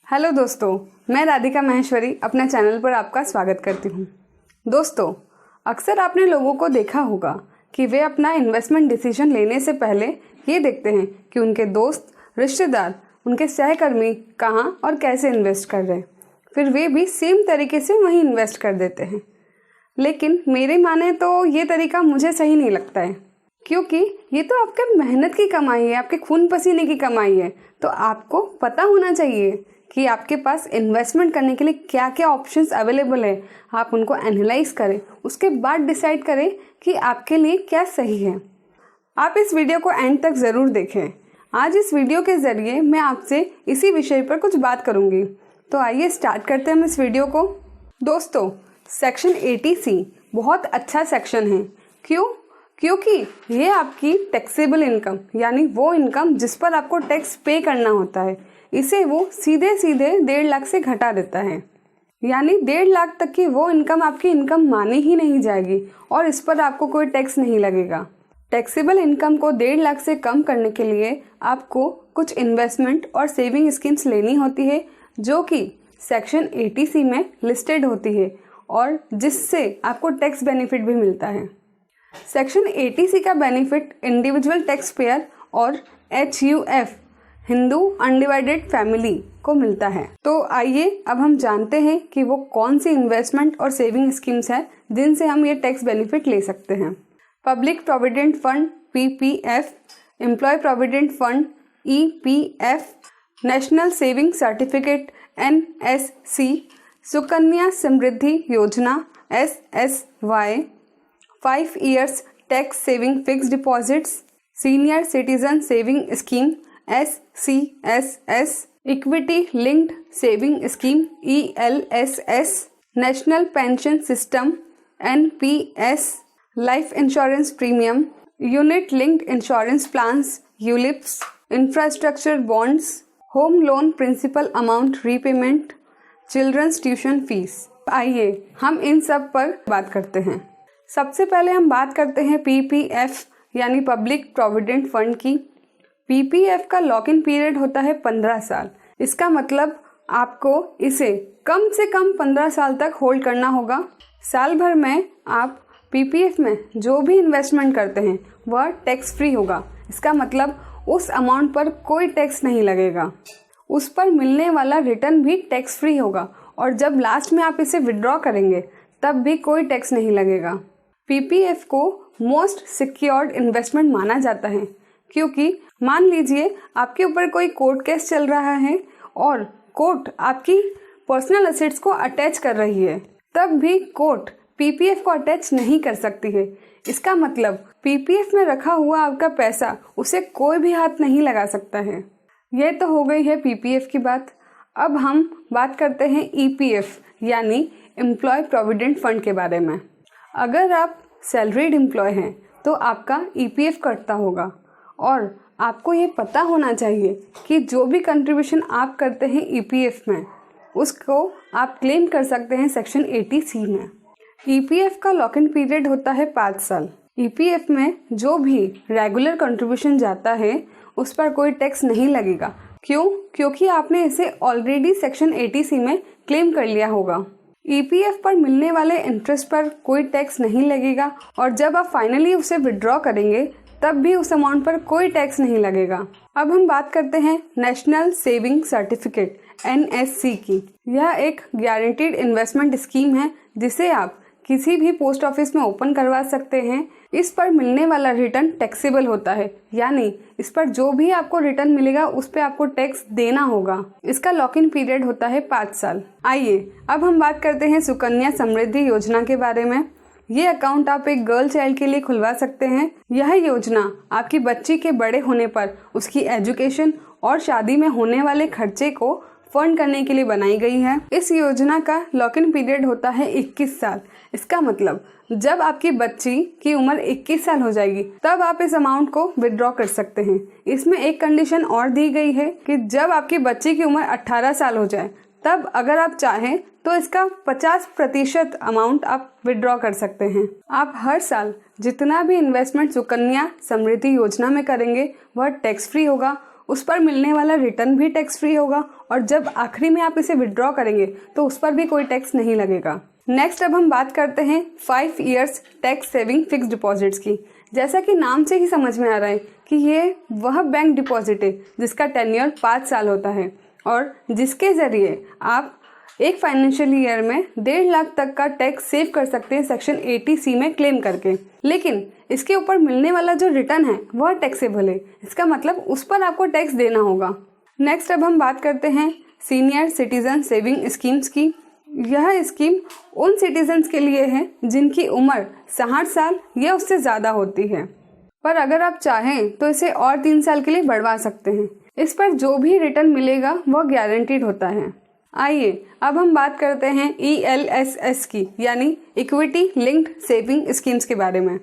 Hello दोस्तों, मैं राधिका महेश्वरी अपने चैनल पर आपका स्वागत करती हूँ। दोस्तों, अक्सर आपने लोगों को देखा होगा कि वे अपना इन्वेस्टमेंट डिसीजन लेने से पहले ये देखते हैं कि उनके दोस्त, रिश्तेदार, उनके सहकर्मी कहाँ और कैसे इन्वेस्ट कर रहे हैं। फिर वे भी सेम तरीके से वहीं इन्वेस्ट कर देते हैं। लेकिन मेरे माने तो ये तरीका मुझे सही नहीं लगता है, क्योंकि ये तो आपके मेहनत की कमाई है, आपके खून पसीने की कमाई है। तो आपको पता होना चाहिए कि आपके पास इन्वेस्टमेंट करने के लिए क्या क्या ऑप्शंस अवेलेबल है। आप उनको एनालाइज करें, उसके बाद डिसाइड करें कि आपके लिए क्या सही है। आप इस वीडियो को एंड तक ज़रूर देखें। आज इस वीडियो के ज़रिए मैं आपसे इसी विषय पर कुछ बात करूँगी। तो आइए स्टार्ट करते हैं हम इस वीडियो को। दोस्तों, सेक्शन 80C बहुत अच्छा सेक्शन है। क्यों? क्योंकि ये आपकी टैक्सेबल इनकम यानी वो इनकम जिस पर आपको टैक्स पे करना होता है, इसे वो सीधे सीधे 1.5 लाख से घटा देता है। यानी 1.5 लाख तक की वो इनकम आपकी इनकम मानी ही नहीं जाएगी और इस पर आपको कोई टैक्स नहीं लगेगा। टैक्सेबल इनकम को 1.5 लाख से कम करने के लिए आपको कुछ इन्वेस्टमेंट और सेविंग स्कीम्स लेनी होती है, जो कि सेक्शन 80C में लिस्टेड होती है और जिससे आपको टैक्स बेनिफिट भी मिलता है। सेक्शन 80C का बेनिफिट इंडिविजुअल टैक्स पेयर और HUF हिंदू अनडिवाइडेड फैमिली को मिलता है। तो आइए अब हम जानते हैं कि वो कौन सी इन्वेस्टमेंट और सेविंग स्कीम्स हैं जिनसे हम ये टैक्स बेनिफिट ले सकते हैं। Public provident fund PPF, employ provident fund EPF, national saving certificate NSC, Sukanya Samriddhi Yojana SSY, 5 years tax saving fixed deposits, senior citizen saving scheme SCSS, equity linked saving scheme ELSS, national pension system NPS, life insurance premium, unit linked insurance plans ULIPs, infrastructure bonds, home loan principal amount repayment, children's tuition fees। आइए हम इन सब पर बात करते हैं। सबसे पहले हम बात करते हैं PPF यानी पब्लिक प्रोविडेंट फंड की। PPF का लॉक इन पीरियड होता है 15 साल। इसका मतलब आपको इसे कम से कम 15 साल तक होल्ड करना होगा। साल भर में आप PPF में जो भी इन्वेस्टमेंट करते हैं वह टैक्स फ्री होगा। इसका मतलब उस अमाउंट पर कोई टैक्स नहीं लगेगा, उस पर मिलने वाला रिटर्न भी टैक्स फ्री होगा और जब लास्ट में आप इसे विड्रॉ करेंगे तब भी कोई टैक्स नहीं लगेगा। PPF को मोस्ट सिक्योर्ड इन्वेस्टमेंट माना जाता है, क्योंकि मान लीजिए आपके ऊपर कोई कोर्ट केस चल रहा है और कोर्ट आपकी पर्सनल एसेट्स को अटैच कर रही है, तब भी कोर्ट PPF को अटैच नहीं कर सकती है। इसका मतलब PPF में रखा हुआ आपका पैसा उसे कोई भी हाथ नहीं लगा सकता है। यह तो हो गई है PPF की बात। अब हम बात करते हैं EPF यानी एम्प्लॉय प्रोविडेंट फंड के बारे में। अगर आप सैलरीड एम्प्लॉय हैं तो आपका EPF कटता होगा और आपको ये पता होना चाहिए कि जो भी कंट्रीब्यूशन आप करते हैं EPF में, उसको आप क्लेम कर सकते हैं सेक्शन 80C में। EPF का लॉक इन पीरियड होता है 5 साल। EPF में जो भी रेगुलर कंट्रीब्यूशन जाता है उस पर कोई टैक्स नहीं लगेगा। क्यों? क्योंकि आपने इसे ऑलरेडी सेक्शन 80C में क्लेम कर लिया होगा। EPF पर मिलने वाले इंटरेस्ट पर कोई टैक्स नहीं लगेगा और जब आप फाइनली उसे विड्रॉ करेंगे तब भी उस अमाउंट पर कोई टैक्स नहीं लगेगा। अब हम बात करते हैं नेशनल सेविंग सर्टिफिकेट NSC की। यह एक गारंटीड इन्वेस्टमेंट स्कीम है जिसे आप किसी भी पोस्ट ऑफिस में ओपन करवा सकते हैं। इस पर मिलने वाला रिटर्न टैक्सेबल होता है, यानी इस पर जो भी आपको रिटर्न मिलेगा उस पे आपको टैक्स देना होगा। इसका लॉक इन पीरियड होता है 5 साल। आइए अब हम बात करते हैं सुकन्या समृद्धि योजना के बारे में। ये अकाउंट आप एक गर्ल चाइल्ड के लिए खुलवा सकते हैं। यह योजना आपकी बच्ची के बड़े होने पर उसकी एजुकेशन और शादी में होने वाले खर्चे को फंड करने के लिए बनाई गई है। इस योजना का लॉक इन पीरियड होता है 21 साल। इसका मतलब जब आपकी बच्ची की उम्र 21 साल हो जाएगी तब आप इस अमाउंट को विड्रॉ कर सकते हैं। इसमें एक कंडीशन और दी गई है कि जब आपकी बच्ची की उम्र 18 साल हो जाए तब अगर आप चाहें तो इसका 50% अमाउंट आप विड्रॉ कर सकते हैं। आप हर साल जितना भी इन्वेस्टमेंट सुकन्या समृद्धि योजना में करेंगे वह टैक्स फ्री होगा उस पर मिलने वाला रिटर्न भी टैक्स फ्री होगा और जब आखिरी में आप इसे विड्रॉ करेंगे तो उस पर भी कोई टैक्स नहीं लगेगा। नेक्स्ट अब हम बात करते हैं 5 years tax saving fix deposits की। जैसा कि नाम से ही समझ में आ रहा है कि ये वह बैंक डिपॉजिट है जिसका टेन्योर 5 साल होता है और जिसके ज़रिए आप एक फाइनेंशियल ईयर में 1.5 लाख तक का टैक्स सेव कर सकते हैं सेक्शन 80C में क्लेम करके। लेकिन इसके ऊपर मिलने वाला जो रिटर्न है वह टैक्सेबल है, इसका मतलब उस पर आपको टैक्स देना होगा। नेक्स्ट अब हम बात करते हैं सीनियर सिटीजन सेविंग स्कीम्स की। यह स्कीम उन सिटीजन्स के लिए है जिनकी उम्र 60 साल या उससे ज़्यादा होती है, पर अगर आप चाहें तो इसे और 3 साल के लिए बढ़वा सकते हैं। इस पर जो भी रिटर्न मिलेगा वह गारंटीड होता है। आइए अब हम बात करते हैं ELSS की, यानी इक्विटी लिंक्ड सेविंग स्कीम्स के बारे में।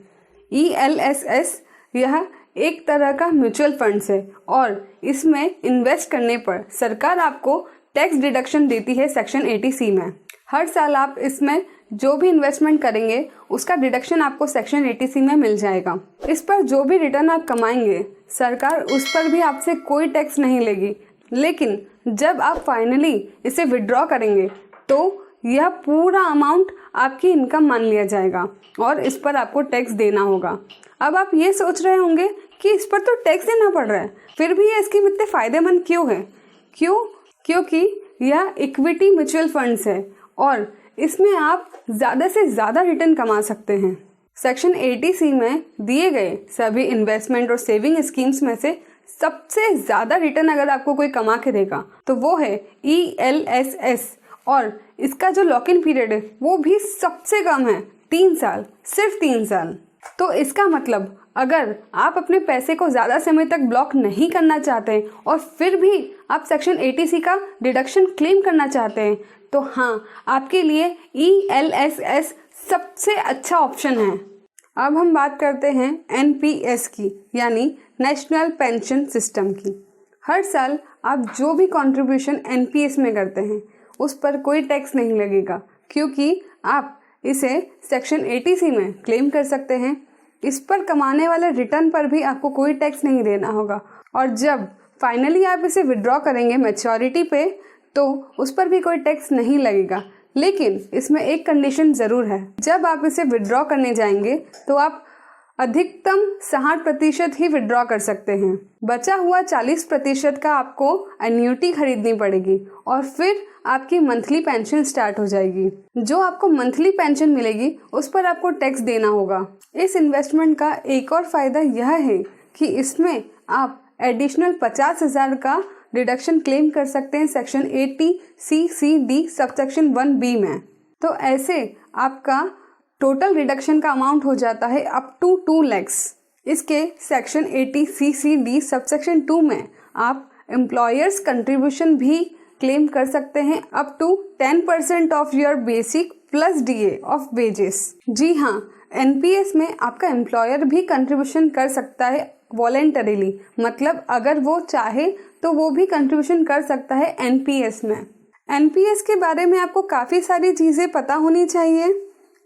ELSS यह एक तरह का म्यूचुअल फंड्स है और इसमें इन्वेस्ट करने पर सरकार आपको टैक्स डिडक्शन देती है सेक्शन 80C में। हर साल आप इसमें जो भी इन्वेस्टमेंट करेंगे उसका डिडक्शन आपको सेक्शन 80C में मिल जाएगा। इस पर जो भी रिटर्न आप कमाएंगे सरकार उस पर भी आपसे कोई टैक्स नहीं लेगी, लेकिन जब आप फाइनली इसे विड्रॉ करेंगे तो यह पूरा अमाउंट आपकी इनकम मान लिया जाएगा और इस पर आपको टैक्स देना होगा। अब आप ये सोच रहे होंगे कि इस पर तो टैक्स देना पड़ रहा है, फिर भी ये स्कीम इतने फायदेमंद क्यों है? क्योंकि यह इक्विटी म्यूचुअल फंड्स है और इसमें आप ज़्यादा से ज़्यादा रिटर्न कमा सकते हैं। सेक्शन 80C में दिए गए सभी इन्वेस्टमेंट और सेविंग स्कीम्स में से सबसे ज़्यादा रिटर्न अगर आपको कोई कमा के देगा तो वो है ELSS और इसका जो लॉक इन पीरियड है वो भी सबसे कम है, 3 साल, सिर्फ 3 साल। तो इसका मतलब अगर आप अपने पैसे को ज़्यादा समय तक ब्लॉक नहीं करना चाहते और फिर भी आप सेक्शन 80C का डिडक्शन क्लेम करना चाहते हैं तो हाँ, आपके लिए ELSS सबसे अच्छा ऑप्शन है। अब हम बात करते हैं NPS की, यानी नेशनल पेंशन सिस्टम की। हर साल आप जो भी कंट्रीब्यूशन NPS में करते हैं उस पर कोई टैक्स नहीं लगेगा, क्योंकि आप इसे सेक्शन 80C में क्लेम कर सकते हैं। इस पर कमाने वाले रिटर्न पर भी आपको कोई टैक्स नहीं देना होगा और जब फाइनली आप इसे विड्रॉ करेंगे मैच्योरिटी पे तो उस पर भी कोई टैक्स नहीं लगेगा। लेकिन इसमें एक कंडीशन ज़रूर है, जब आप इसे विड्रॉ करने जाएंगे तो आप अधिकतम 60% ही विड्रॉ कर सकते हैं। बचा हुआ 40% का आपको एन्युटी खरीदनी पड़ेगी और फिर आपकी मंथली पेंशन स्टार्ट हो जाएगी। जो आपको मंथली पेंशन मिलेगी उस पर आपको टैक्स देना होगा। इस इन्वेस्टमेंट का एक और फायदा यह है कि इसमें आप एडिशनल 50,000 का डिडक्शन क्लेम कर सकते हैं सेक्शन 80CCD सबसेक्शन 1B में। तो ऐसे आपका टोटल रिडक्शन का अमाउंट हो जाता है अप टू 2 लाख। इसके सेक्शन 80CCD सबसेक्शन 2 में आप एम्प्लॉयर्स कंट्रीब्यूशन भी क्लेम कर सकते हैं up to 10% of your basic plus DA of wages. जी हाँ, NPS में आपका एम्प्लॉयर भी कंट्रीब्यूशन कर सकता है वॉलेंटरीली, मतलब अगर वो चाहे तो वो भी कंट्रीब्यूशन कर सकता है NPS में। NPS के बारे में आपको काफ़ी सारी चीज़ें पता होनी चाहिए,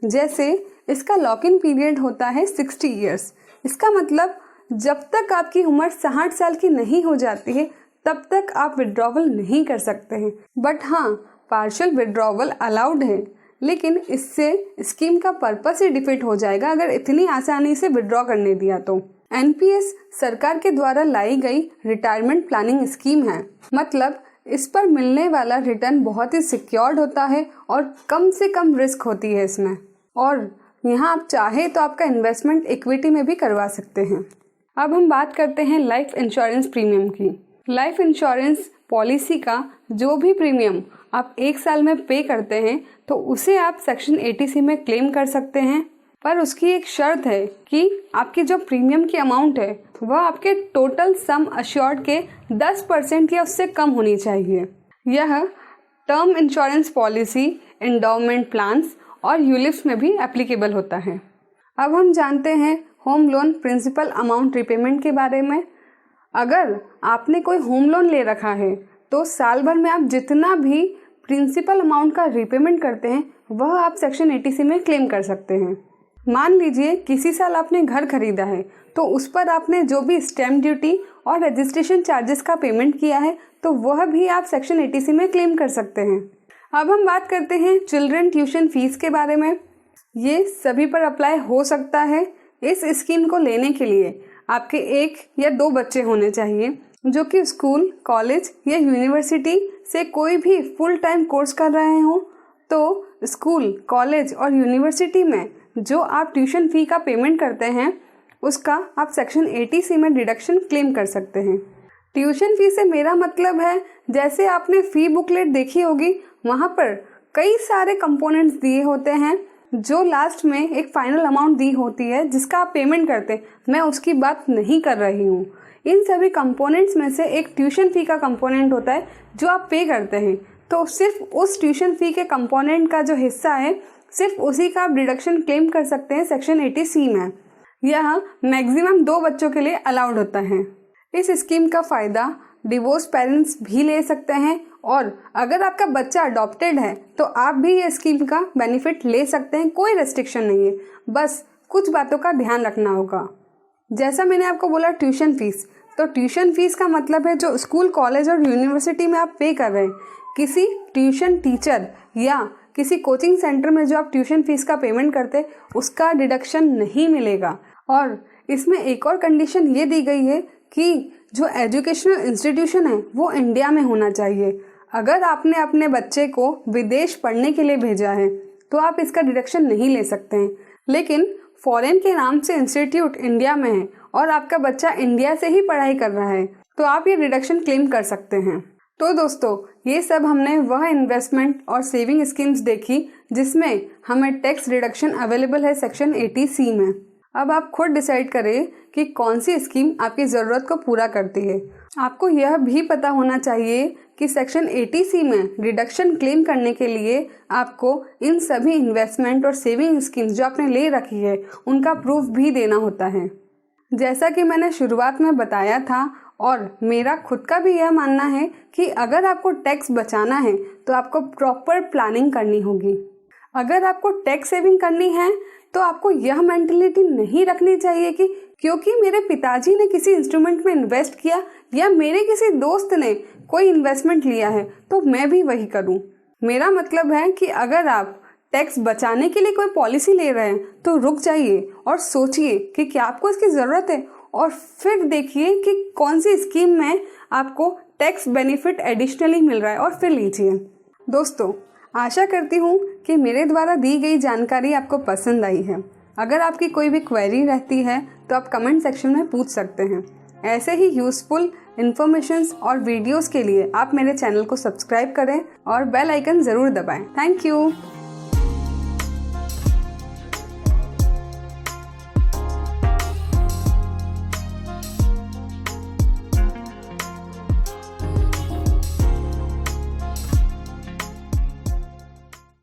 जैसे इसका लॉक इन पीरियड होता है 60 इयर्स। इसका मतलब जब तक आपकी उम्र 60 साल की नहीं हो जाती है तब तक आप विड्रॉवल नहीं कर सकते हैं। बट हाँ, पार्शियल विड्रॉवल अलाउड है, लेकिन इससे स्कीम का पर्पस ही डिफीट हो जाएगा अगर इतनी आसानी से विड्रॉ करने दिया तो। NPS सरकार के द्वारा लाई गई रिटायरमेंट प्लानिंग स्कीम है, मतलब इस पर मिलने वाला रिटर्न बहुत ही सिक्योर्ड होता है और कम से कम रिस्क होती है इसमें। और यहाँ आप चाहे तो आपका इन्वेस्टमेंट इक्विटी में भी करवा सकते हैं। अब हम बात करते हैं लाइफ इंश्योरेंस प्रीमियम की। लाइफ इंश्योरेंस पॉलिसी का जो भी प्रीमियम आप 1 साल में पे करते हैं तो उसे आप सेक्शन 80C में क्लेम कर सकते हैं, पर उसकी एक शर्त है कि आपकी जो प्रीमियम की अमाउंट है वह आपके टोटल सम अश्योर्ड के 10% या उससे कम होनी चाहिए। यह term insurance policy, endowment plans और यूलिप्स में भी एप्लीकेबल होता है। अब हम जानते हैं home loan principal amount repayment के बारे में। अगर आपने कोई होम लोन ले रखा है तो साल भर में आप जितना भी प्रिंसिपल अमाउंट का रिपेमेंट करते हैं वह आप सेक्शन 80C में क्लेम कर सकते हैं। मान लीजिए किसी साल आपने घर खरीदा है तो उस पर आपने जो भी स्टैम्प ड्यूटी और रजिस्ट्रेशन चार्जेस का पेमेंट किया है तो वह भी आप सेक्शन 80C में क्लेम कर सकते हैं। अब हम बात करते हैं चिल्ड्रन ट्यूशन फीस के बारे में। ये सभी पर अप्लाई हो सकता है। इस स्कीम को लेने के लिए आपके 1 या 2 बच्चे होने चाहिए जो कि स्कूल, कॉलेज या यूनिवर्सिटी से कोई भी फुल टाइम कोर्स कर रहे हों। तो स्कूल, कॉलेज और यूनिवर्सिटी में जो आप ट्यूशन फ़ी का पेमेंट करते हैं उसका आप सेक्शन 80C में डिडक्शन क्लेम कर सकते हैं। ट्यूशन फ़ी से मेरा मतलब है, जैसे आपने फ़ी बुकलेट देखी होगी, वहाँ पर कई सारे कंपोनेंट्स दिए होते हैं जो लास्ट में एक फाइनल अमाउंट दी होती है जिसका आप पेमेंट करते हैं। मैं उसकी बात नहीं कर रही हूँ। इन सभी कंपोनेंट्स में से एक ट्यूशन फ़ी का कंपोनेंट होता है जो आप पे करते हैं। तो सिर्फ उस ट्यूशन फ़ी के कंपोनेंट का जो हिस्सा है, सिर्फ उसी का आप डिडक्शन क्लेम कर सकते हैं सेक्शन 80C में। यह मैक्सिमम 2 बच्चों के लिए अलाउड होता है। इस स्कीम का फ़ायदा डिवोर्स पेरेंट्स भी ले सकते हैं और अगर आपका बच्चा अडॉप्टेड है तो आप भी ये स्कीम का बेनिफिट ले सकते हैं। कोई रेस्ट्रिक्शन नहीं है, बस कुछ बातों का ध्यान रखना होगा। जैसा मैंने आपको बोला ट्यूशन फीस, तो ट्यूशन फीस का मतलब है जो स्कूल, कॉलेज और यूनिवर्सिटी में आप पे कर रहे हैं। किसी ट्यूशन टीचर या किसी कोचिंग सेंटर में जो आप ट्यूशन फीस का पेमेंट करते हैं उसका डिडक्शन नहीं मिलेगा। और इसमें एक और कंडीशन ये दी गई है कि जो एजुकेशनल इंस्टीट्यूशन है वो इंडिया में होना चाहिए। अगर आपने अपने बच्चे को विदेश पढ़ने के लिए भेजा है तो आप इसका डिडक्शन नहीं ले सकते हैं। लेकिन फॉरेन के नाम से इंस्टीट्यूट इंडिया में है और आपका बच्चा इंडिया से ही पढ़ाई कर रहा है तो आप ये डिडक्शन क्लेम कर सकते हैं। तो दोस्तों, ये सब हमने वह इन्वेस्टमेंट और सेविंग स्कीम्स देखी जिसमें हमें टैक्स रिडक्शन अवेलेबल है सेक्शन 80C में। अब आप खुद डिसाइड करें कि कौन सी स्कीम आपकी ज़रूरत को पूरा करती है। आपको यह भी पता होना चाहिए कि सेक्शन 80C में डिडक्शन क्लेम करने के लिए आपको इन सभी इन्वेस्टमेंट और सेविंग स्कीम्स जो आपने ले रखी है उनका प्रूफ भी देना होता है। जैसा कि मैंने शुरुआत में बताया था और मेरा खुद का भी यह मानना है कि अगर आपको टैक्स बचाना है तो आपको प्रॉपर प्लानिंग करनी होगी। अगर आपको टैक्स सेविंग करनी है तो आपको यह मेंटलिटी नहीं रखनी चाहिए कि क्योंकि मेरे पिताजी ने किसी इंस्ट्रूमेंट में इन्वेस्ट किया या मेरे किसी दोस्त ने कोई इन्वेस्टमेंट लिया है तो मैं भी वही करूं। मेरा मतलब है कि अगर आप टैक्स बचाने के लिए कोई पॉलिसी ले रहे हैं तो रुक जाइए और सोचिए कि क्या आपको इसकी ज़रूरत है और फिर देखिए कि कौन सी स्कीम में आपको टैक्स बेनिफिट एडिशनली मिल रहा है और फिर लीजिए। दोस्तों, आशा करती हूँ कि मेरे द्वारा दी गई जानकारी आपको पसंद आई है। अगर आपकी कोई भी क्वेरी रहती है तो आप कमेंट सेक्शन में पूछ सकते हैं। ऐसे ही यूज़फुल इन्फॉर्मेशंस और वीडियोस के लिए आप मेरे चैनल को सब्सक्राइब करें और बेल आइकन ज़रूर दबाएं। Thank you.